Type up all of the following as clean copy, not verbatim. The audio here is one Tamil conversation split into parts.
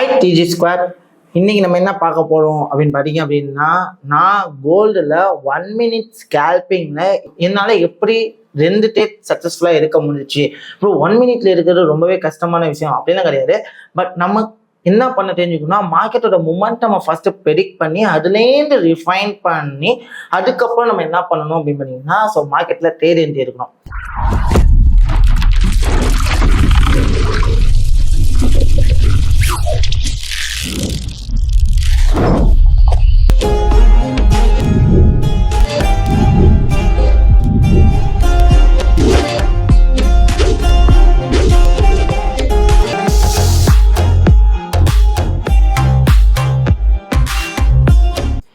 Hi DG square. இன்னைக்கு நம்ம என்ன பார்க்க போறோம் அப்படின்னு பார்த்தீங்க அப்படின்னா, நான் கோல்டில் 1 minute ஸ்கேல்பிங்ல என்னால் எப்படி 2 டேட் சக்ஸஸ்ஃபுல்லாக இருக்க முடிஞ்சிச்சு. இப்போ 1 minute இருக்கிறது ரொம்பவே கஷ்டமான விஷயம் அப்படிலாம் கிடையாது. பட் நம்ம என்ன பண்ண தெரிஞ்சுக்கணும்னா, மார்க்கெட்டோட மொமெண்டம் ஃபர்ஸ்ட் ப்ரெடிக்ட் பண்ணி அதுலேருந்து ரிஃபைன் பண்ணி அதுக்கப்புறம் நம்ம என்ன பண்ணணும் அப்படின்னு பார்த்தீங்கன்னா, ஸோ மார்க்கெட்டில் ட்ரேட் என்ட்ரி இருக்கணும்.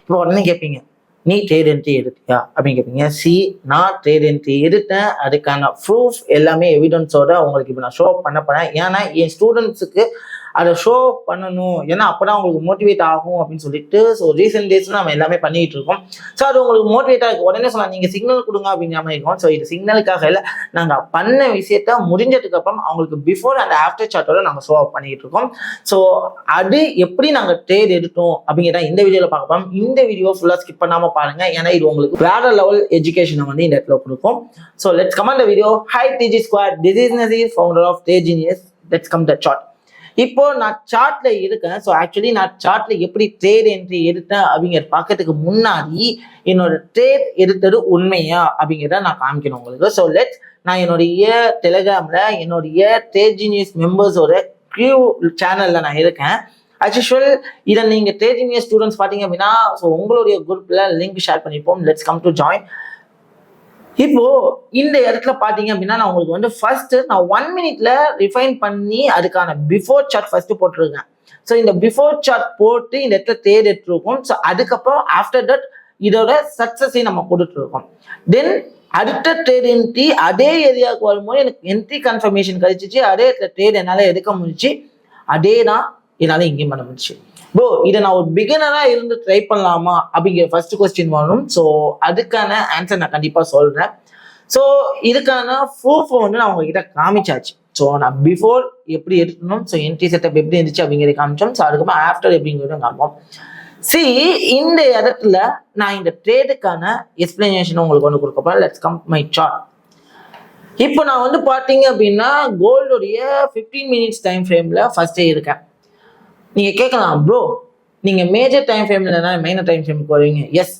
இப்போ உடனே கேட்பீங்க, நீ ட்ரேட் என்ட்ரி எடுத்தியா அப்படின்னு கேட்பீங்க. நான் ட்ரேட் என்ட்ரி எடுத்தேன், அதுக்கான ப்ரூஃப் எல்லாமே எவிடன்ஸோட உங்களுக்கு இப்போ நான் ஷோ பண்ண போறேன். ஏன்னா என் ஸ்டூடெண்ட்ஸுக்கு அதை ஷோ பண்ணணும், ஏன்னா அப்போதான் உங்களுக்கு மோட்டிவேட் ஆகும் அப்படின்னு சொல்லிட்டு ஸோ ரீசெண்ட் டேஸ்ல நம்ம எல்லாமே பண்ணிட்டு இருக்கோம். ஸோ அது உங்களுக்கு மோட்டிவேட்டாக இருக்கு. உடனே சொல்லலாம், நீங்கள் சிக்னல் கொடுங்க அப்படிங்கிற மாதிரி இருக்கும். ஸோ இது சிக்னலுக்காக இல்லை, நாங்கள் பண்ண விஷயத்த முடிஞ்சதுக்கு அப்புறம் அவங்களுக்கு பிஃபோர் அண்ட் ஆஃப்டர் சார்ட்டோட நாங்கள் ஷோ அப் பண்ணிட்டு இருக்கோம். ஸோ அது எப்படி நாங்கள் ட்ரேட் எடுத்தோம் அப்படிங்கிறத இந்த வீடியோவில் பார்க்க போகிறோம். இந்த வீடியோ ஃபுல்லாக ஸ்கிப் பண்ணாமல் பாருங்க, ஏன்னா இது உங்களுக்கு வேற லெவல் எஜுகேஷனை வந்து இந்த இடத்துல கொடுக்கும். So let's come on the video. Hi DG square, this is Naseer, founder of TRADEGENIUZ. Let's come the chart. இப்போ நான் சார்ட்ல இருக்கேன். ஸோ ஆக்சுவலி நான் சார்ட்ல எப்படி ட்ரேட் என்ட்ரி எடுத்தேன் அப்படிங்கிறத பார்க்கறதுக்கு முன்னாடி என்னோட ட்ரேட் எடுத்தது உண்மையா அப்படிங்கிறத நான் காமிக்கணும் உங்களுக்கு. ஸோ நான் என்னுடைய டெலிகிராம்ல என்னுடைய TRADEGENIUZ மெம்பர்ஸோட கியூ சேனல்ல நான் இருக்கேன். அஸ் யூஷுவல் இதை நீங்க TRADEGENIUZ ஸ்டூடெண்ட்ஸ் பார்த்தீங்க அப்படின்னா, ஸோ உங்களுடைய குரூப்ல லிங்க் ஷேர் பண்ணிப்போம். Let's come to join. இப்போ இந்த இடத்துல பாத்தீங்க அப்படின்னா, நான் உங்களுக்கு வந்து ஃபர்ஸ்ட் நான் 1 minute ரிஃபைன் பண்ணி அதுக்கான பிஃபோர் சார்ட் ஃபர்ஸ்ட் போட்டிருக்கேன். ஸோ இந்த பிஃபோர் சார்ட் போட்டு இந்த இடத்துல ட்ரேட் எடுத்துருக்கோம். ஸோ அதுக்கப்புறம் ஆஃப்டர் தட் இதோட சக்சஸை நம்ம கொடுத்துருக்கோம். தென் அடுத்த ட்ரேட் என்ட்ரி அதே ஏரியாவுக்கு வரும்போது எனக்கு என்ட்ரி கன்ஃபர்மேஷன் கிடைச்சிச்சு. அதே இடத்துல ட்ரேட் என்னால் எடுக்க முடிச்சு. அதே தான் என்னால் இங்கேயும் பண்ண முடிச்சு. ப்ரோ, இதை நான் ஒரு பிகினரா இருந்து ட்ரை பண்ணலாமா அப்படிங்கிற ஃபர்ஸ்ட் கொஸ்டின் வரும். ஸோ அதுக்கான ஆன்சர் நான் கண்டிப்பா சொல்றேன். ஸோ இதுக்கான ப்ரூஃப் வந்து நான் உங்ககிட்ட காமிச்சாச்சு. ஸோ நான் பிஃபோர் எப்படி எடுக்கணும், ஸோ என்ட்ரி செட்டப் எப்படி இருந்துச்சு அப்படிங்கிறத காமிச்சோம். ஸோ அதுக்கப்புறம் ஆஃப்டர் எப்படிங்கிறத காமிப்போம். இந்த இடத்துல நான் இந்த ட்ரேடுக்கான எக்ஸ்பிளனேஷன் உங்களுக்கு வந்து கொடுக்க போறேன். Let's come my chart. இப்போ நான் வந்து பார்த்தீங்க அப்படின்னா கோல்டுடைய 15 minutes டைம் ஃப்ரேம்ல ஃபர்ஸ்டே இருக்கேன். நீங்க கேட்கலாம், ப்ரோ நீங்க மேஜர் டைம் ஃப்ரேம்ல மைனர் டைம் ஃப்ரேமுக்கு வருவீங்க. எஸ்,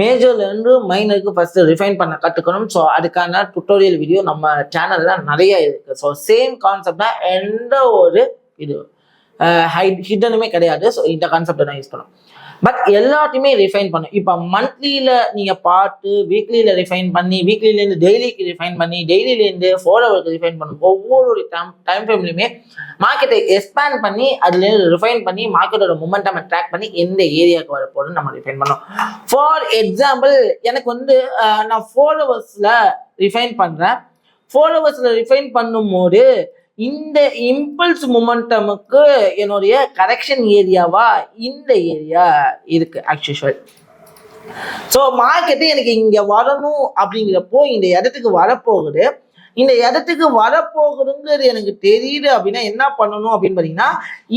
மேஜர்ல இருந்து மைனருக்கு ஃபர்ஸ்ட் ரிஃபைன் பண்ண கத்துக்கணும். ஸோ அதுக்கான டுட்டோரியல் வீடியோ நம்ம சேனல்ல நிறைய இருக்கு. ஸோ சேம் கான்செப்ட் தான், எந்த ஒரு இது ஹிடனுமே கிடையாது. ஸோ இந்த கான்செப்டை தான் யூஸ் பண்ணோம். பட் எல்லாத்தையுமே ரிஃபைன் பண்ணும். இப்போ மந்த்லியில நீங்க பார்த்து வீக்லியில ரிஃபைன் பண்ணி, வீக்லிலேருந்து டெய்லிக்கு ரிஃபைன் பண்ணி, டெய்லிலேருந்து 4 hours ரிஃபைன் பண்ணும். ஒவ்வொரு டைம் ஃப்ரேம்லையுமே மார்க்கெட்டை எக்ஸ்பேண்ட் பண்ணி அதுலேருந்து ரிஃபைன் பண்ணி மார்க்கெட்டோட மொமெண்டம் ட்ராக் பண்ணி எந்த ஏரியாவுக்கு வரப்போன்னு நம்ம ரிஃபைன் பண்ணோம். ஃபார் எக்ஸாம்பிள் எனக்கு வந்து நான் 4 hours ரிஃபைன் பண்றேன். 4 hours ரிஃபைன் பண்ணும்போது இந்த இம்பல்ஸ் மொமெண்டமுக்கு என்னுடைய கரெக்ஷன் ஏரியாவா இந்த ஏரியா இருக்கு ஆக்சுவல். ஸோ மார்க்கெட்டு எனக்கு இங்க வரணும் அப்படிங்கிறப்போ இந்த இடத்துக்கு வரப்போகுது. இந்த இடத்துக்கு வரப்போகுதுங்கிறது எனக்கு தெரியுது அப்படின்னா என்ன பண்ணணும் அப்படின்னு பார்த்தீங்கன்னா,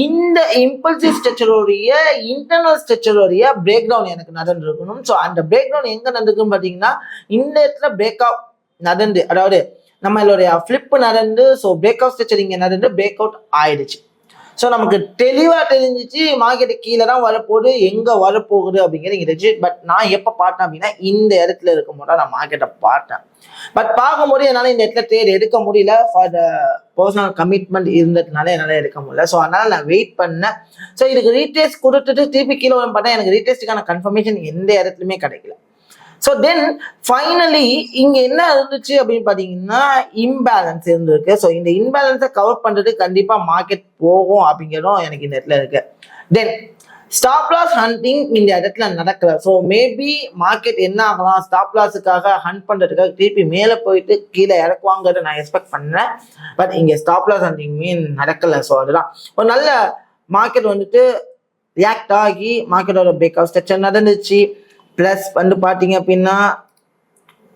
இந்த இம்பல்சிவ் ஸ்ட்ரக்சரோடைய இன்டர்னல் ஸ்ட்ரக்சரோடைய பிரேக் டவுன் எனக்கு நடந்துருக்கணும். ஸோ அந்த பிரேக் டவுன் எங்க நடந்துக்குன்னு பார்த்தீங்கன்னா, இந்த இடத்துல பிரேக் அவுட் நடந்து, அதாவது நம்மளுடைய ஃபிளிப் நடந்து, ஸோ பிரேக் அவுட் ஸ்ட்ரக்சர் இங்கே நடந்து பிரேக் அவுட் ஆயிடுச்சு. ஸோ நமக்கு தெளிவாக தெரிஞ்சிச்சு மார்க்கெட்டு கீழே தான் வரப்போகுது, எங்கே வரப்போகுது அப்படிங்கிறது இங்கே தெரிஞ்சு. பட் நான் எப்போ பார்த்தேன் அப்படின்னா, இந்த இடத்துல இருக்கும் போது நான் மார்க்கெட்டை பார்த்தேன். பட் பார்க்கும்போது என்னால் இந்த இடத்துல ட்ரேட் எடுக்க முடியல. ஃபார் த பர்சனல் கமிட்மெண்ட் இருந்ததுனால என்னால் எடுக்க முடியல. ஸோ அதனால நான் வெயிட் பண்ணேன். ஸோ இதுக்கு ரீடெஸ்ட் கொடுத்துட்டு திருப்பி கீழே பார்த்தா எனக்கு ரீடெஸ்ட்டுக்கான கன்ஃபர்மேஷன் எந்த இடத்துலையுமே கிடைக்கல. ஸோ தென் ஃபைனலி இங்க என்ன இருந்துச்சு அப்படின்னு பார்த்தீங்கன்னா, இம்பேலன்ஸ் இருந்திருக்கு. ஸோ இந்த இம்பேலன்ஸை கவர் பண்றது கண்டிப்பா மார்க்கெட் போகும் அப்படிங்கிறதும் எனக்கு இந்த இடத்துல இருக்கு. தென் ஸ்டாப் லாஸ் ஹண்டிங் இந்த இடத்துல நடக்கல. ஸோ மேபி மார்க்கெட் என்ன ஆகலாம், ஸ்டாப் லாஸுக்காக ஹண்ட் பண்றதுக்காக திருப்பி மேலே போயிட்டு கீழே இறக்குவாங்கிறத நான் எக்ஸ்பெக்ட் பண்ணேன். பட் இங்க ஸ்டாப் லாஸ் ஹண்டிங்குமே நடக்கல. ஸோ அதுதான் ஒரு நல்ல மார்க்கெட் வந்துட்டு ரியாக்ட் ஆகி மார்க்கெட்டோட பிரேக் அவுட் ஸ்ட்ரக்சர் நடந்துச்சு. பிளஸ் வந்து பார்த்தீங்க அப்படின்னா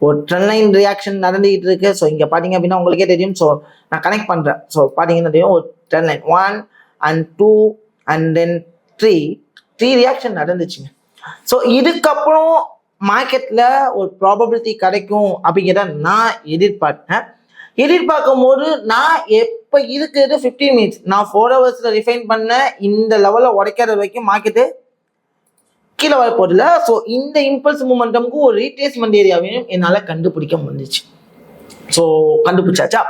ஒரு ட்ரெண்ட் லைன் ரியாக்ஷன் நடந்துகிட்டு இருக்கு. ஸோ இங்கே பார்த்தீங்க அப்படின்னா உங்களுக்கே தெரியும். ஸோ நான் கனெக்ட் பண்ணுறேன். ஸோ பார்த்தீங்கன்னா தெரியும் ஒரு trend line 1 and 2 and then three reaction நடந்துச்சுங்க. ஸோ இதுக்கப்புறம் மார்க்கெட்ல ஒரு ப்ராபபிலிட்டி கிடைக்கும் அப்படிங்கிறத நான் எதிர்பார்க்கும் போது நான் எப்போ இருக்கிறது 15 மினிட்ஸ் நான் 4 ஹவர்ஸ்ல ரிஃபைன் பண்ண இந்த லெவலில் உடைக்காத வரைக்கும் மார்க்கெட்டு கீழே வர போதில்ல. ஸோ இந்த இம்பல்ஸ் மூமெண்டமுக்கு ஒரு ரீட்ரேஸ்மெண்ட் ஏரியாவையும் என்னால் கண்டுபிடிக்க முடிஞ்சிச்சு. ஸோ கண்டுபிடிச்சாச்சா.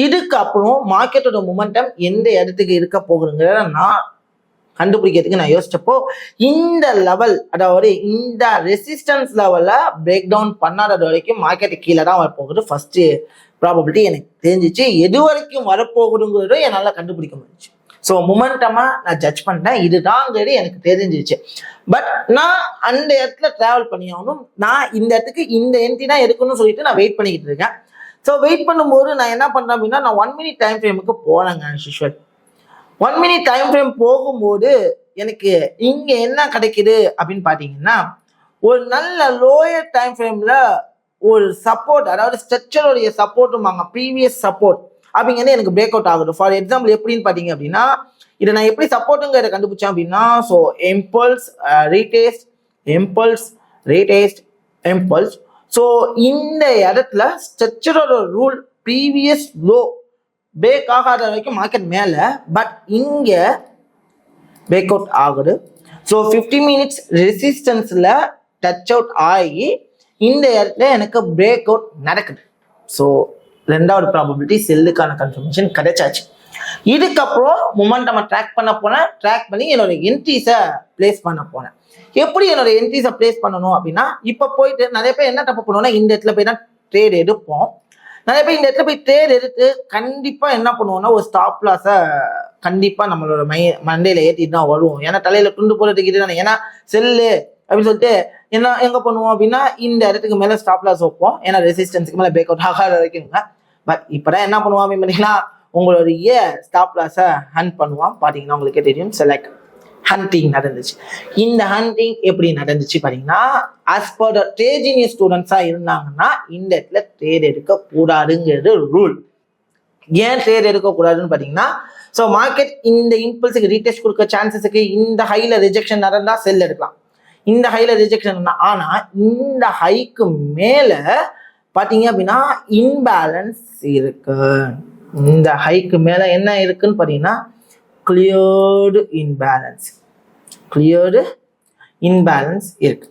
இதுக்கப்புறம் மார்க்கெட்டோட மூமெண்டம் எந்த இடத்துக்கு இருக்க போகுதுங்கிறத நான் கண்டுபிடிக்கிறதுக்கு நான் யோசிச்சப்போ இந்த லெவல், அதாவது இந்த ரெசிஸ்டன்ஸ் லெவல்ல பிரேக் டவுன் பண்ணாதது வரைக்கும் மார்க்கெட் கீழே தான் வரப்போகுது. ஃபர்ஸ்ட் ப்ராபபிலிட்டி எனக்கு தெரிஞ்சிச்சு. எது வரைக்கும் வரப்போகுதுங்கிறதும் என்னால் கண்டுபிடிக்க முடிஞ்சிச்சு. ஸோ மொமெண்டமா நான் ஜட்ஜ் பண்ணிட்டேன், இதுதாங்கிறது எனக்கு தெரிஞ்சிச்சு. பட் நான் அந்த இடத்துல டிராவல் பண்ணி ஆகணும். நான் இந்த இடத்துக்கு இந்த என்ட்ரி தான் எடுக்கணும்னு சொல்லிட்டு நான் வெயிட் பண்ணிக்கிட்டு இருக்கேன். ஸோ வெயிட் பண்ணும்போது நான் என்ன பண்றேன் அப்படின்னா, நான் 1 மினிட் டைம் ஃப்ரேமுக்கு போனேங்க. யூஷுவல் 1 மினிட் டைம் ஃப்ரேம் போகும்போது எனக்கு இங்க என்ன கிடைக்குது அப்படின்னு பாத்தீங்கன்னா, ஒரு நல்ல லோயர் டைம் ஃப்ரேம்ல ஒரு சப்போர்ட், அதாவது ஸ்ட்ரக்சருடைய சப்போர்ட்டுமாங்க, ப்ரீவியஸ் சப்போர்ட் அப்படிங்கிறது எனக்கு பிரேக் அவுட் ஆகுது. ஃபார் எக்ஸாம்பிள் எப்படின்னு பாத்தீங்க அப்படின்னா, இதை நான் எப்படி சப்போர்ட்டுங்கிறத கண்டுபிடிச்சேன் அப்படின்னா, so impulse retest, impulse retest, impulse. So இந்த இடத்துல ஸ்ட்ரக்சரோட ரூல் ப்ரீவியஸ் லோ பிரேக் ஆகாத வரைக்கும் மார்க்கெட் மேலே, பட் இங்கே பிரேக் அவுட் ஆகுது. ஸோ 50 மினிட்ஸ் ரெசிஸ்டன்ஸில் டச் அவுட் ஆகி இந்த இடத்துல எனக்கு பிரேக் அவுட் நடக்குது. ஸோ ரெண்டாவது ப்ராபபிலிட்டி செல்லுக்கான கன்ஃபர்மேஷன் கிடைச்சாச்சு. இதுக்கப்புறம் மொமெண்டமை ட்ராக் பண்ணி என்னோட என்ட்ரிஸை பிளேஸ் பண்ண போனேன். எப்படி என்னோட என்ட்ரிஸை பிளேஸ் பண்ணணும் அப்படின்னா, இப்போ போயிட்டு நிறைய பேர் என்ன தப்பு பண்ணுவோம்னா, இந்த இடத்துல போய் தான் ட்ரேட் எடுப்போம். நிறைய பேர் இந்த இடத்துல போய் ட்ரேட் எடுத்து கண்டிப்பாக என்ன பண்ணுவோம்னா, ஒரு ஸ்டாப் லாஸை கண்டிப்பாக நம்மளோட மண்டையில் ஏற்றிட்டு தான் வருவோம். ஏன்னா தலையில் துண்டு போடுறதுக்கு இது தானே, ஏன்னா செல்லு அப்படின்னு சொல்லிட்டு என்ன எங்கே பண்ணுவோம் அப்படின்னா, இந்த இடத்துக்கு மேலே ஸ்டாப் லாஸ் வைப்போம். ஏன்னா ரெசிஸ்டன்ஸுக்கு மேலே பிரேக் அவுட் ஆகாத வரைக்குங்க. பட் இப்போ தான் என்ன பண்ணுவோம் அப்படின்னு பார்த்தீங்கன்னா, உங்களுடைய ஸ்டாப் லாஸை ஹண்ட் பண்ணுவான். பார்த்தீங்கன்னா உங்களுக்கே தெரியும், செலக்ட் ஹண்டிங் நடந்துச்சு. இந்த ஹண்டிங் எப்படி நடந்துச்சு பார்த்தீங்கன்னா, ஆஸ் பர் த ட்ரேடிங் ஸ்டூடெண்ட்ஸாக இருந்தாங்கன்னா இந்த இடத்துல ட்ரேட் எடுக்கக்கூடாதுங்கிறது ரூல். ஏன் ட்ரேட் எடுக்கக்கூடாதுன்னு பார்த்தீங்கன்னா, ஸோ மார்க்கெட் இந்த இம்பல்ஸுக்கு ரீடெஸ்ட் கொடுக்க சான்சஸுக்கு இந்த ஹையில் ரிஜெக்ஷன் நடந்தால் செல் எடுக்கலாம். இந்த ஹையில் ரிஜெக்ஷன், ஆனால் இந்த ஹைக்கு மேலே பார்த்தீங்க அப்படின்னா இன்பேலன்ஸ் இருக்கு. இந்த ஹைக்கு மேலே என்ன இருக்குன்னு பார்த்தீங்கன்னா, கிளியர்டு இன்பேலன்ஸ் இருக்கு.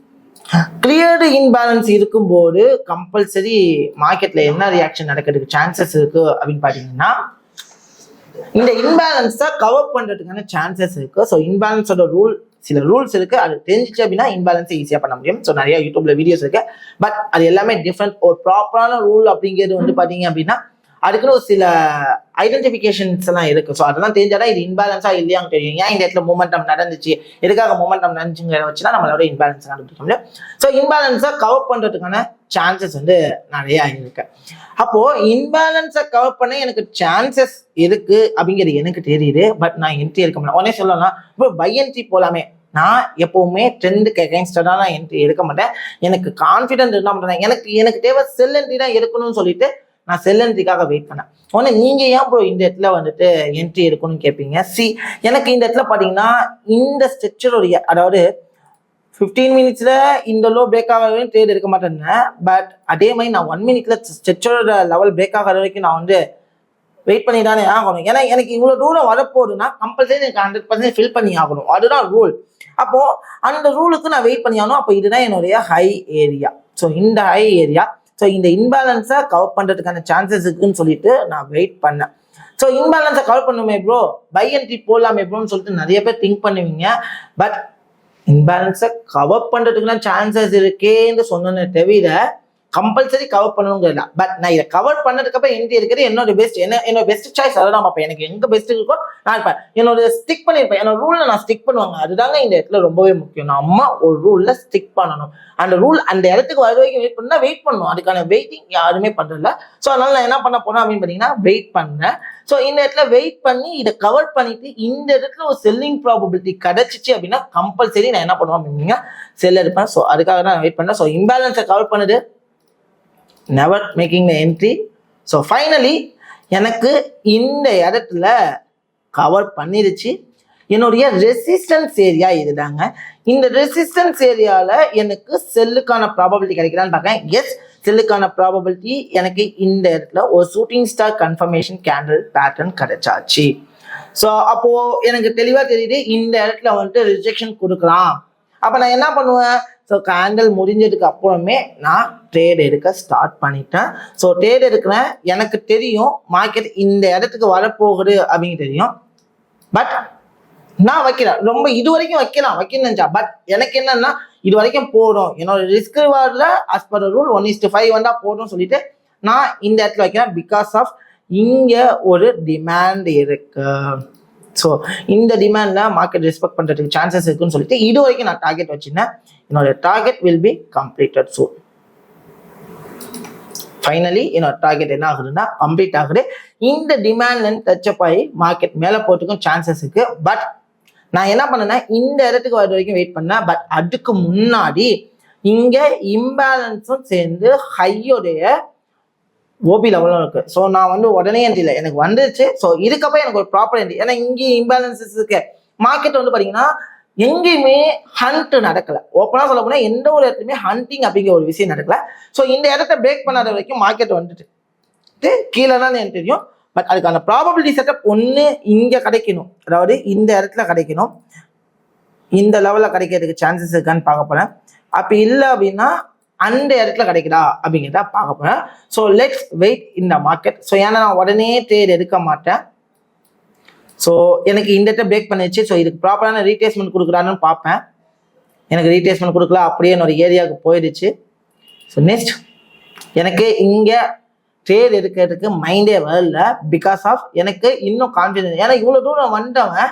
கிளியர்டு இன்பேலன்ஸ் இருக்கும்போது கம்பல்சரி மார்க்கெட்ல என்ன ரியாக்ஷன் நடக்கிறதுக்கு சான்சஸ் இருக்கு அப்படின்னு பார்த்தீங்கன்னா, இந்த இன்பேலன்ஸை கவர் பண்றதுக்கான சான்சஸ் இருக்கு. ஸோ இன்பேலன்ஸோட சில ரூல்ஸ் இருக்கு, அது தெரிஞ்சிச்சு அப்படின்னா இன்பேலன்ஸை ஈஸியாக பண்ண முடியும். ஸோ நிறைய யூடியூப்ல வீடியோஸ் இருக்கு, பட் அது எல்லாமே டிஃப்ரெண்ட். ஒரு ப்ராப்பரான ரூல் அப்படிங்கிறது வந்து பார்த்தீங்க அப்படின்னா அதுக்குன்னு ஒரு சில ஐடென்டிஃபிகேஷன்ஸ் எல்லாம் இருக்கு. ஸோ அதெல்லாம் தெரிஞ்சாதான் இது இன்பேலன்ஸா இல்லையான்னு தெரியும். ஏன் இந்த இடத்துல மூமெண்டம் நடந்துச்சு, எதுக்காக மூமெண்டம் நடந்துச்சுங்கிற வச்சுதான் நம்மளோட இன்பேலன்ஸ் கண்டுபிடிக்க முடியும். ஸோ இன்பேலன்ஸை கவர் பண்றதுக்கான சான்சஸ் வந்து நிறைய இருக்கு. அப்போ இன்பேலன்ஸை கவர் பண்ண எனக்கு சான்சஸ் இருக்கு அப்படிங்கிறது எனக்கு தெரியுது, பட் நான் என்ட்ரி எடுக்க முடியல. உடனே சொல்லலாம், இப்போ பை என்ட்ரி போலாமே. நான் எப்பவுமே ட்ரெண்டுக்கு அகைன்ஸ்டா தான் என்ட்ரி எடுக்க மாட்டேன். எனக்கு கான்ஃபிடென்ட் இருந்தா மாட்டேன். எனக்கு தேவை செல் என்ட்ரி தான் எடுக்கணும்னு சொல்லிட்டு நான் செல் என்ட்ரிக்காக வெயிட் பண்ணேன். உடனே நீங்க ஏன் ப்ரோ இந்த இடத்துல வந்துட்டு என்ட்ரி எடுக்கணும்னு கேட்பீங்க. எனக்கு இந்த இடத்துல பாத்தீங்கன்னா இந்த ஸ்ட்ரக்சருடைய, அதாவது 15 மினிட்ஸ்ல இந்த லோ பிரேக் ஆகாத ட்ரேட் எடுக்க மாட்டேன்னு, பட் அதே மாதிரி நான் 1 மினிட்ல ஸ்ட்ரக்சரோட லெவல் பிரேக் ஆகாத வரைக்கும் நான் வந்து வெயிட் பண்ணி தானே ஆகணும். ஏன்னா எனக்கு இவ்வளவு தூரம் வரப்போகுதுன்னா கம்பல்சரி எனக்கு 100% ஃபில் பண்ணி ஆகணும். அதுதான் ரூல். அப்போ அந்த ரூலுக்கு நான் வெயிட் பண்ணி ஆகணும். அப்போ இதுதான் என்னுடைய ஹை ஏரியா. ஸோ இந்த ஹை ஏரியா, ஸோ இந்த இன்பேலன்ஸை கவர் பண்ணுறதுக்கான சான்சஸ் இருக்குன்னு சொல்லிட்டு நான் வெயிட் பண்ணேன். ஸோ இன்பேலன்ஸை கவர் பண்ணுமே ப்ரோ, பை என்ட்ரி போடலாமே ப்ரோன்னு சொல்லிட்டு நிறைய பேர் திங்க் பண்ணுவீங்க. பட் இன்பேலன்ஸை கவர் பண்ணுறதுக்குலாம் சான்சஸ் இருக்கேன்னு சொன்னேன்னு தவிர கம்பல்சரி கவர் பண்ணணுங்கிறதா. பட் நான் இதை கவர் பண்ணதுக்கு அப்புறம் என்ட்ரி இருக்கிறது என்னோட பெஸ்ட், என்னோட பெஸ்ட் சாய்ஸ். அதான் பார்ப்பேன், எனக்கு எங்க பெஸ்ட் இருக்கோ நான் இருப்பேன். என்னோட ஸ்டிக் பண்ணியிருப்பேன், என்னோட ரூல்ல நான் ஸ்டிக் பண்ணுவாங்க. அதுதாங்க இந்த இடத்துல ரொம்பவே முக்கியம். நம்ம ஒரு ரூல்ல ஸ்டிக் பண்ணணும். அந்த ரூல் அந்த இடத்துக்கு வர வரைக்கும் வெயிட் பண்ணா வெயிட் பண்ணணும். அதுக்கான வெயிட்டிங் யாருமே பண்றதில்ல. ஸோ அதனால நான் என்ன பண்ண போறேன் அப்படின்னு பார்த்தீங்கன்னா, வெயிட் பண்ணேன். ஸோ இந்த இடத்துல வெயிட் பண்ணி இதை கவர் பண்ணிட்டு இந்த இடத்துல ஒரு செல்லிங் ப்ராபபிலிட்டி கிடைச்சிச்சு அப்படின்னா கம்பல்சரி நான் என்ன பண்ணுவேன் அப்படின்னா செல் எடுப்பேன். ஸோ அதுக்காக தான் வெயிட் பண்ணேன். ஸோ இம்பேலன்ஸை கவர் பண்ணுது, never making the entry. So finally எனக்கு இந்த இடத்துல கவர் பண்ணிருச்சு. என்னுடைய ரெசிஸ்டன்ஸ் ஏரியா இதுதாங்க. இந்த ரெசிஸ்டன்ஸ் ஏரியால எனக்கு செல்லுக்கான ப்ராபபிலிட்டி கிடைக்குதான்னு பார்க்கேன். எஸ், செல்லுக்கான ப்ராபபிலிட்டி எனக்கு இந்த இடத்துல ஒரு shooting star confirmation candle pattern கிடைச்சாச்சு. ஸோ அப்போ எனக்கு தெளிவா தெரியுது இந்த இடத்துல வந்துட்டு ரிஜெக்ஷன் கொடுக்கலாம். அப்ப நான் என்ன பண்ணுவேன்? ஸோ கேண்டில் முடிஞ்சதுக்கு அப்புறமே நான் ட்ரேட் எடுக்க ஸ்டார்ட் பண்ணிட்டேன். ஸோ ட்ரேட் எடுக்கிறேன். எனக்கு தெரியும் மார்க்கெட் இந்த இடத்துக்கு வரப்போகுது அப்படின்னு தெரியும். பட் நான் வைக்கிறேன். ரொம்ப இது வரைக்கும் வைக்கணும்னு நினைச்சா. பட் எனக்கு என்னன்னா இது வரைக்கும் போடும், என்னோட ரிஸ்க் ரிவார்ட்ல அஸ் பர் ரூல் 1:5 வந்தா போதும்னு சொல்லிட்டு நான் இந்த இடத்துல வைக்கிறேன். பிகாஸ் ஆஃப் இங்க ஒரு டிமாண்ட் இருக்கு. ஸோ இந்த டிமாண்ட்ல மார்க்கெட் ரெஸ்பெக்ட் பண்றதுக்கு சான்சஸ் இருக்குன்னு சொல்லிட்டு இது வரைக்கும் நான் டார்கெட் வச்சிருந்தேன். என்னோட target will be completed soon. Finally என்னோட டார்கெட் என்ன ஆகுதுன்னா கம்ப்ளீட் ஆகுது. இந்த டிமாண்ட்ல டச்சப் ஆகி மார்க்கெட் மேல போறதுக்கும் சான்சஸ் இருக்கு. பட் நான் என்ன பண்ணேன்னா இந்த இடத்துக்கு வர வரைக்கும் வெயிட் பண்ணேன். பட் அதுக்கு முன்னாடி இங்க இம்பேலன்ஸும் சேர்ந்து ஹையோடைய ஓபி லெவலும் இருக்கு. ஸோ நான் வந்து உடனே என்ட்ரி இல்லை, எனக்கு வந்துருச்சு. ஸோ இதுக்கப்புறம் எனக்கு ஒரு ப்ராப்பர் என்ட்ரி. ஏன்னா இங்கேயும் இம்பேலன்சஸ் இருக்கு. மார்க்கெட் வந்து பாத்தீங்கன்னா எங்கேயுமே ஹண்ட் நடக்கல. ஓப்பனா சொல்ல போனா எந்த ஒரு இடத்துலையுமே ஹண்டிங் அப்படிங்கிற ஒரு விஷயம் நடக்கல. ஸோ இந்த இடத்த பிரேக் பண்ணாத வரைக்கும் மார்க்கெட் வந்துட்டு கீழே தான் எனக்கு தெரியும். பட் அதுக்கான ப்ராபபிலிட்டி செட்டப் ஒன்று இங்கே கிடைக்கணும், அதாவது இந்த இடத்துல கிடைக்கணும். இந்த லெவலில் கிடைக்கிறதுக்கு சான்சஸ் இருக்கான்னு பார்க்க போறேன். அப்படி இல்லை அப்படின்னா அந்த இடத்துல கிடைக்குதா அப்படிங்கிறத பார்க்க போறேன். ஸோ லெட்ஸ் வெயிட் இந்த மார்க்கெட். ஸோ ஏன்னா நான் உடனே ட்ரேட் எடுக்க மாட்டேன். ஸோ எனக்கு இந்த இடத்த பிரேக் பண்ணிச்சு. ஸோ இதுக்கு ப்ராப்பரான ரீட்ரேஸ்மெண்ட் கொடுக்குறான்னு பார்ப்பேன். எனக்கு ரீட்ரேஸ்மெண்ட் கொடுக்கல, அப்படியே என்னோட ஏரியாவுக்கு போயிடுச்சு. ஸோ நெக்ஸ்ட் எனக்கு இங்கே ட்ரேட் எடுக்கிறதுக்கு மைண்டே வரல. பிகாஸ் ஆஃப் எனக்கு இன்னும் கான்ஃபிடன்ஸ். ஏன்னா இவ்வளோ தூரம் வந்தவன்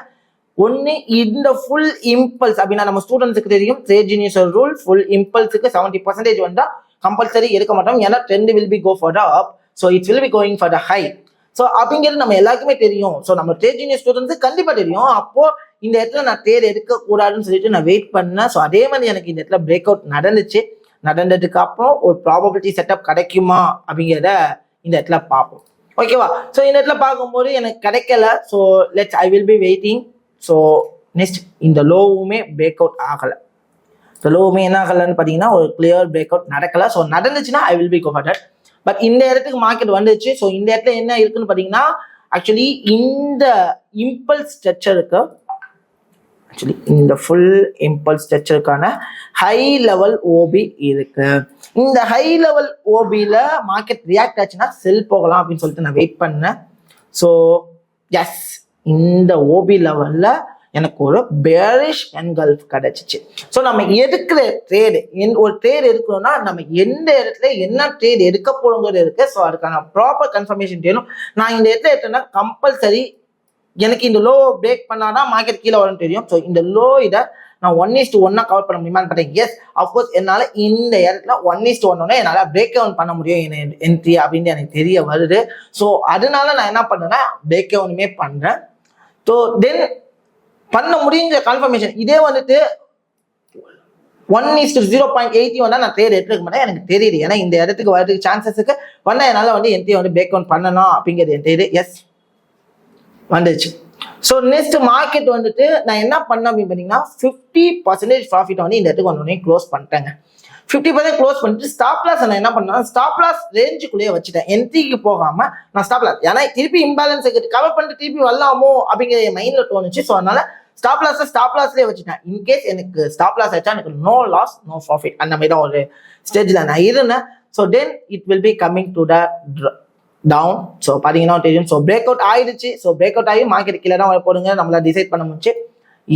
ஒன்று இந்த ஃபுல் இம்பல்ஸ் அப்படின்னா நம்ம ஸ்டூடெண்ட்ஸுக்கு தெரியும் TRADEGENIUZ ரூல், ஃபுல் இம்பல்ஸுக்கு 70% வந்தால் கம்பல்சரி எடுக்க மாட்டோம். ஏன்னா trend will be go for the up, so it's will be going for the high. So அப்படிங்கிறது நம்ம எல்லாருக்குமே தெரியும். ஸோ நம்ம TRADEGENIUZ ஸ்டூடெண்ட்ஸுக்கு கண்டிப்பாக தெரியும். அப்போ இந்த இடத்துல நான் ட்ரேட் எடுக்கக்கூடாதுன்னு சொல்லிட்டு நான் வெயிட் பண்ணேன். ஸோ அதே மாதிரி எனக்கு இந்த இடத்துல பிரேக் அவுட் நடந்துச்சு. நடந்ததுக்கு அப்புறம் ஒரு ப்ராபபிலிட்டி செட்டப் கிடைக்குமா அப்படிங்கிறத இந்த இடத்துல பார்ப்போம். ஓகேவா? ஸோ இந்த இடத்துல பார்க்கும்போது எனக்கு கிடைக்கல. So let's I will B waiting. So next இந்த லோவுமே பிரேக் அவுட் ஆகலை. இந்த லோவுமே என்ன ஆகலைன்னு பார்த்தீங்கன்னா ஒரு கிளியர் பிரேக் அவுட் நடக்கலை. ஸோ நடந்துச்சுன்னா I will be go for that. But இந்த இடத்துக்கு மார்க்கெட் வந்துச்சு. ஸோ இந்த இடத்துல என்ன இருக்குன்னு பார்த்தீங்கன்னா ஆக்சுவலி இந்த இம்பல்ஸ் ஸ்ட்ரக்சருக்கு இந்த ஃபுல் இம்பல்ஸ் ஸ்ட்ரக்சருக்கான ஹை லெவல் ஓபி இருக்கு. இந்த ஹை லெவல் ஓபியில் மார்க்கெட் ரியாக்ட் ஆச்சுன்னா செல் போகலாம் அப்படின்னு சொல்லிட்டு நான் வெயிட் பண்ணேன். ஸோ எஸ், இந்த ஓபி லெவல்ல எனக்கு ஒரு பேரிஷ் என்கல்ஃப் கிடைச்சிச்சு. ஸோ நம்ம எடுக்கிற ட்ரேடு, ஒரு ட்ரேட் எடுக்கணும்னா நம்ம எந்த இடத்துல என்ன ட்ரேட் எடுக்க போறோங்கிறது இருக்கு. ஸோ அதுக்கான ப்ராப்பர் கன்ஃபர்மேஷன் வேணும். நான் இந்த இடத்துல எடுத்தேன்னா கம்பல்சரி எனக்கு இந்த லோ பிரேக் பண்ணாதான் மார்க்கெட் கீழே வரும்னு தெரியும். ஸோ இந்த லோ இதை நான் 1:1 கவர் பண்ண முடியுமான்னு பார்த்தேன். எஸ், அஃப்கோர்ஸ் என்னால் இந்த இடத்துல 1:1 என்னால் பிரேக் டவுன் பண்ண முடியும் என்ட்ரி அப்படின்னு எனக்கு தெரிய வருது. ஸோ அதனால நான் என்ன பண்ணேன்னா பிரேக் டவுனுமே பண்றேன். ஸோ தென் பண்ண முடியுங்கிற கன்ஃபர்மேஷன் இதே வந்துட்டு 1:0.80 வந்தா நான் ட்ரேட் எடுத்துக்க மாட்டேன். எனக்கு தெரியுது. ஏன்னா இந்த இடத்துக்கு வரதுக்கு சான்சஸுக்கு வந்தா என்னால் வந்து என்ட்ரி வந்து பிரேக் டவுன் பண்ணணும் அப்படிங்கிறது எனக்கு தெரியுது. எஸ், வந்துச்சு. ஸோ நெக்ஸ்ட் மார்க்கெட் வந்துட்டு நான் என்ன பண்ணேன் அப்படின்னு பார்த்தீங்கன்னா 50% ப்ராஃபிட் வந்து இந்த இடத்துக்கு வந்தோடனே க்ளோஸ் பண்ணிட்டேங்க. 50% க்ளோஸ் பண்ணிட்டு ஸ்டாப் லாஸ் நான் என்ன பண்ணேன், ஸ்டாப் லாஸ் ரேஞ்சுக்குள்ளேயே வச்சுட்டேன். என்ட்ரிக்கு போகாம நான் ஸ்டாப் லாஸ், ஏன்னா திருப்பி இம்பேலன்ஸ் கவர் பண்ணிட்டு திருப்பி வரலாமோ அப்படிங்கிற என் மைண்ட்ல தோணுச்சு. ஸோ அதனால ஸ்டாப் லாஸ்லேயே வச்சுட்டேன். இன்கேஸ் எனக்கு ஸ்டாப் லாஸ் ஆச்சா எனக்கு நோ லாஸ் நோ ப்ராஃபிட் அந்த மாதிரி தான் ஒரு ஸ்டேஜ்ல நான் இருந்தேன். So then it will be coming to the down. So பார்த்தீங்கன்னா தெரியும். ஸோ பிரேக் அவுட் ஆயிடுச்சு. ஸோ பிரேக் அவுட் ஆகி மார்க்கெட் கீழே தான் வர போடுங்க. நம்மளால டிசைட் பண்ண முடிச்சு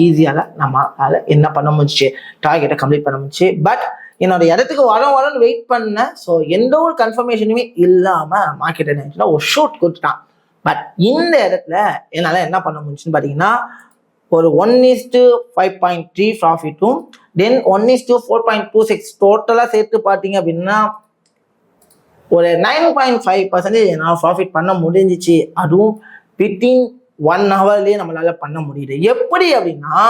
ஈஸியாக நம்மளால என்ன பண்ண முடிச்சு, டார்கெட்டை கம்ப்ளீட் பண்ண முடிச்சு. பட் என்னோட இடத்துக்கு வரணும்னு வெயிட் பண்ணேன். ஸோ எந்த ஒரு கன்ஃபர்மேஷனுமே இல்லாமல் மார்க்கெட் என்ன ஒரு ஷூட் கொடுத்துட்டான். பட் இந்த இடத்துல என்னால் என்ன பண்ண முடிச்சுன்னு பார்த்தீங்கன்னா ஒரு 1:5.3 ப்ராஃபிட்டும் தென் 1:4.26 டோட்டலாக சேர்த்து பார்த்தீங்க அப்படின்னா ஒரு 9.5% நான் ப்ராஃபிட் பண்ண முடிஞ்சிச்சு. அதுவும் வித்தின் 1 ஹவர்லேயே நம்மளால பண்ண முடியுது. எப்படி அப்படின்னா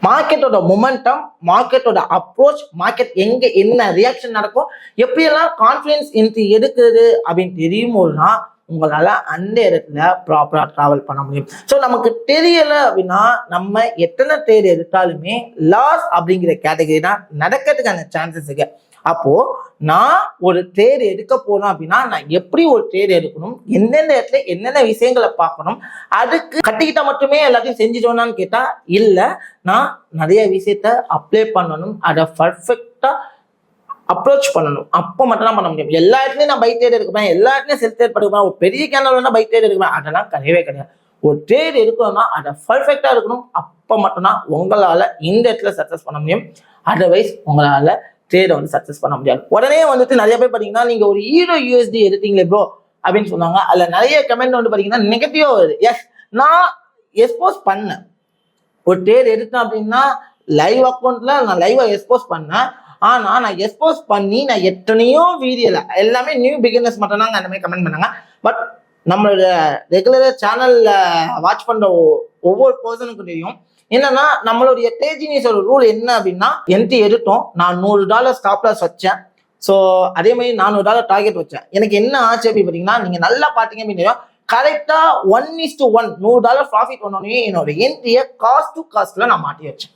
மார்க்கெட்டோட மொமெண்டம், மார்க்கெட்டோட அப்ரோச், மார்க்கெட் எங்க என்ன ரியாக்ஷன் நடக்கும், எப்படியெல்லாம் கான்ஃபிடன்ஸ் என்ட்ரி எடுக்கிறது அப்படின்னு தெரியும் போதுதான் உங்களால அந்த இடத்துல ப்ராப்பரா டிராவல் பண்ண முடியும். ஸோ நமக்கு தெரியல அப்படின்னா நம்ம எத்தனை ட்ரேட் எடுத்தாலுமே லாஸ் அப்படிங்கிற கேட்டகரி தான் நடக்கிறதுக்கான சான்சஸ் இருக்கு. அப்போ நான் ஒரு ட்ரேட் எடுக்க போனோம் அப்படின்னா நான் எப்படி ஒரு ட்ரேட் எடுக்கணும், எந்தெந்த இடத்துல என்னென்ன விஷயங்களை பார்க்கணும், அதுக்கு கட்டிக்கிட்டா மட்டுமே எல்லாத்தையும் செஞ்சுட்டோம்னான்னு கேட்டா இல்ல, நான் நிறைய விஷயத்த அப்ளை பண்ணணும், அதை பர்ஃபெக்டா அப்ரோச் பண்ணணும். அப்போ மட்டும் தான் பண்ண முடியும். எல்லா இடத்துலயும் நான் பை ட்ரேட் எடுக்கிறேன், எல்லா இடத்துலயும் செல் ட்ரேட் பண்ணுவேன், ஒரு பெரிய கேனல் பை ட்ரேட் எடுக்கிறேன், அதெல்லாம் கிடையவே கிடையாது. ஒரு ட்ரேட் எடுக்கணும்னா அதை பர்ஃபெக்டா இருக்கணும். அப்போ மட்டும்தான் உங்களால இந்த இடத்துல சக்சஸ் பண்ண முடியும். அதர்வைஸ் உங்களால ட்ரேடை சக்சஸ் பண்ண முடியாது. உடனே நிறைய பேர் பாத்தீங்கன்னா நீங்க ஒரு EURUSD எடுத்தீங்களே ப்ரோ அப்படின்னு சொன்னாங்க. அதுல நிறைய கமெண்ட் பாத்தீங்கன்னா நெகட்டிவா வருது. எஸ், நான் எக்ஸ்போஸ் பண்ணேன். ஒரு ட்ரேட் எடுத்தேன் அப்படின்னா லைவ் அக்கௌண்ட்ல நான் லைவா எக்ஸ்போஸ் பண்ணேன். ஆனா நான் எக்ஸ்போஸ் பண்ணி நான் எத்தனையோ வீடியோல எல்லாமே நியூ பிகினர்ஸ் மட்டும் தான் அந்த மாதிரி கமெண்ட் பண்ணாங்க. பட் நம்மளோட ரெகுலரா சேனல்ல வாட்ச் பண்ற ஒவ்வொரு பர்சனுக்கிட்டையும் என்னன்னா நம்மளுடைய TRADEGENIUS ரூல் என்ன அப்படின்னா, என்ட்ரி எடுத்தோம், நான் $100 ஸ்டாப் லாஸ் வச்சேன். ஸோ அதே மாதிரி $400 டார்கெட் வச்சேன். எனக்கு என்ன ஆச்சு அப்படி பார்த்தீங்கன்னா, நீங்க நல்லா பார்த்தீங்க அப்படின்னா கரெக்டா 1:1 $100 ப்ராஃபிட் பண்ணோடனே என்னோட என்ட்ரியை காஸ்ட் டு காஸ்ட்ல நான் மாட்டி வச்சேன்.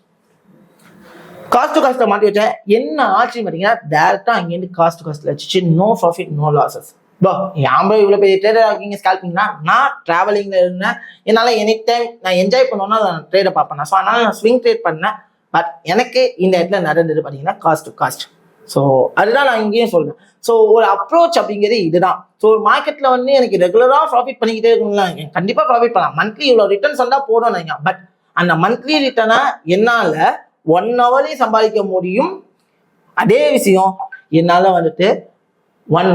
காஸ்ட் டு காஸ்ட்ல மாட்டி வச்சேன். என்ன ஆச்சுன்னு பார்த்தீங்கன்னா டேரக்டா அங்கேருந்து காஸ்ட் டு காஸ்ட்ல வச்சு நோ ப்ராஃபிட் நோ லாசஸ். இவ்வளவு பெரிய ட்ரேடர் இருக்கீங்க ஸ்கால்பிங்னா, நான் டிராவலிங்ல இருந்தேன். என்னால எனி டைம் நான் என்ஜாய் பண்ணோம்னா நான் ட்ரேடை பார்ப்பேன். ஸோ அதனால நான் ஸ்விங் ட்ரேட் பண்ணேன். பட் எனக்கு இந்த இடத்துல நடந்தது பார்த்தீங்கன்னா காஸ்ட் டு காஸ்ட். ஸோ அதுதான் நான் இங்கேயும் சொல்றேன். ஸோ ஒரு அப்ரோச் அப்படிங்கிறது இதுதான். ஸோ ஒரு மார்க்கெட்ல எனக்கு ரெகுலரா ப்ராஃபிட் பண்ணிக்கிட்டே இருக்குங்களா, கண்டிப்பா ப்ராஃபிட் பண்ணலாம். மந்த்லி இவ்வளவு ரிட்டர்ன்ஸ் வந்தா போதும் நீங்க. பட் அந்த மந்த்லி ரிட்டர்னை என்னால 1 ஹவர்லயும் சம்பாதிக்க முடியும். அதே விஷயம் என்னால 1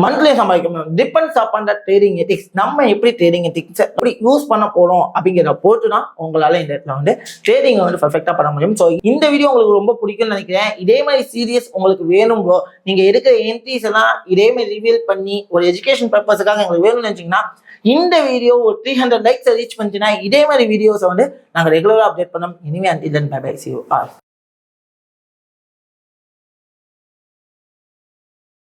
மந்த்லயே சம்பாதிக்க முடியும். Depends upon the trading ethics. நம்ம எப்படி ட்ரேடிங் எத்திக்ஸ் எப்படி யூஸ் பண்ண போறோம் அப்படிங்கிற போட்டு தான் உங்களால இந்த இடத்துல ட்ரேடிங் பர்ஃபெக்டா பண்ண முடியும். ஸோ இந்த வீடியோ உங்களுக்கு ரொம்ப பிடிக்கும்னு நினைக்கிறேன். இதே மாதிரி சீரியஸ் உங்களுக்கு வேணும் ப்ரோ, நீங்க எடுக்கிற என்ட்ரிஸ் எல்லாம் இதே மாதிரி ரிவீல் பண்ணி ஒரு எஜுகேஷன் பர்பஸுக்காக உங்களுக்கு வேணும்னு நினைச்சீங்கன்னா இந்த வீடியோ ஒரு 300 லைக்ஸ் ரீச் பண்ணிச்சுன்னா இதே மாதிரி வீடியோஸை நாங்க ரெகுலரா அப்டேட் பண்ணோம். இனிமே until then bye bye, see you all.